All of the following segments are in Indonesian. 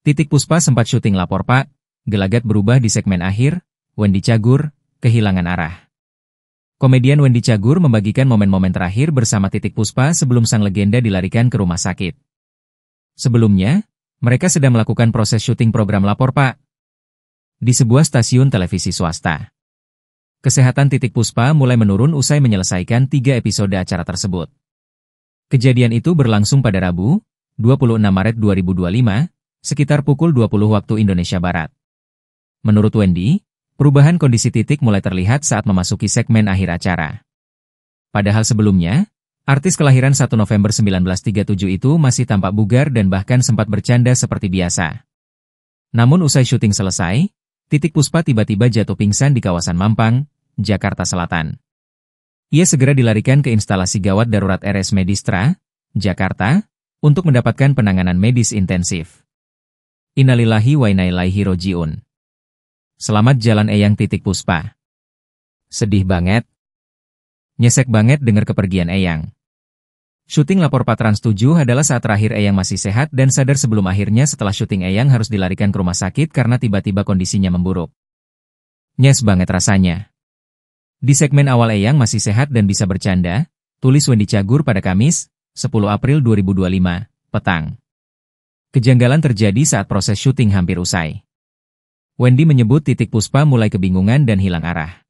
Titik Puspa sempat syuting Lapor Pak, gelagat berubah di segmen akhir, Wendy Cagur, kehilangan arah. Komedian Wendy Cagur membagikan momen-momen terakhir bersama Titik Puspa sebelum sang legenda dilarikan ke rumah sakit. Sebelumnya, mereka sedang melakukan proses syuting program Lapor Pak di sebuah stasiun televisi swasta. Kesehatan Titik Puspa mulai menurun usai menyelesaikan 3 episode acara tersebut. Kejadian itu berlangsung pada Rabu, 26 Maret 2025, sekitar pukul 20 waktu Indonesia Barat. Menurut Wendy, perubahan kondisi Titik mulai terlihat saat memasuki segmen akhir acara. Padahal sebelumnya, artis kelahiran 1 November 1937 itu masih tampak bugar dan bahkan sempat bercanda seperti biasa. Namun usai syuting selesai, Titik Puspa tiba-tiba jatuh pingsan di kawasan Mampang, Jakarta Selatan. Ia segera dilarikan ke instalasi gawat darurat RS Medistra, Jakarta, untuk mendapatkan penanganan medis intensif. Innalillahi wa inna ilaihi roji'un. Selamat jalan Eyang Titik Puspa. Sedih banget. Nyesek banget dengar kepergian Eyang. Syuting Lapor Pak Trans 7 adalah saat terakhir Eyang masih sehat dan sadar sebelum akhirnya setelah syuting Eyang harus dilarikan ke rumah sakit karena tiba-tiba kondisinya memburuk. Nyes banget rasanya. Di segmen awal Eyang masih sehat dan bisa bercanda, tulis Wendy Cagur pada Kamis, 10 April 2025, petang. Kejanggalan terjadi saat proses syuting hampir usai. Wendy menyebut Titik Puspa mulai kebingungan dan hilang arah.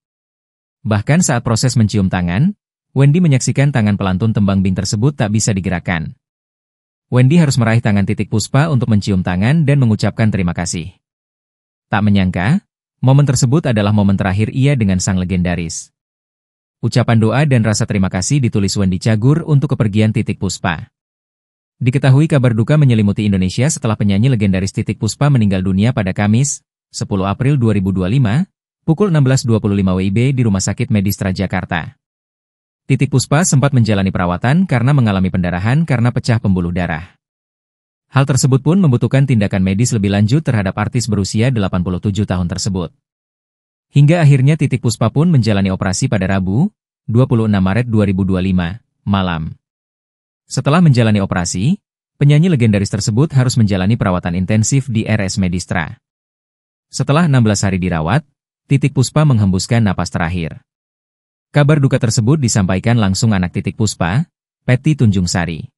Bahkan saat proses mencium tangan, Wendy menyaksikan tangan pelantun Tembang Bing tersebut tak bisa digerakkan. Wendy harus meraih tangan Titik Puspa untuk mencium tangan dan mengucapkan terima kasih. Tak menyangka, momen tersebut adalah momen terakhir ia dengan sang legendaris. Ucapan doa dan rasa terima kasih ditulis Wendy Cagur untuk kepergian Titik Puspa. Diketahui kabar duka menyelimuti Indonesia setelah penyanyi legendaris Titik Puspa meninggal dunia pada Kamis, 10 April 2025, pukul 16.25 WIB di Rumah Sakit Medistra Jakarta. Titik Puspa sempat menjalani perawatan karena mengalami pendarahan karena pecah pembuluh darah. Hal tersebut pun membutuhkan tindakan medis lebih lanjut terhadap artis berusia 87 tahun tersebut. Hingga akhirnya Titik Puspa pun menjalani operasi pada Rabu, 26 Maret 2025, malam. Setelah menjalani operasi, penyanyi legendaris tersebut harus menjalani perawatan intensif di RS Medistra. Setelah 16 hari dirawat, Titik Puspa menghembuskan napas terakhir. Kabar duka tersebut disampaikan langsung anak Titik Puspa, Petty Tunjung Sari.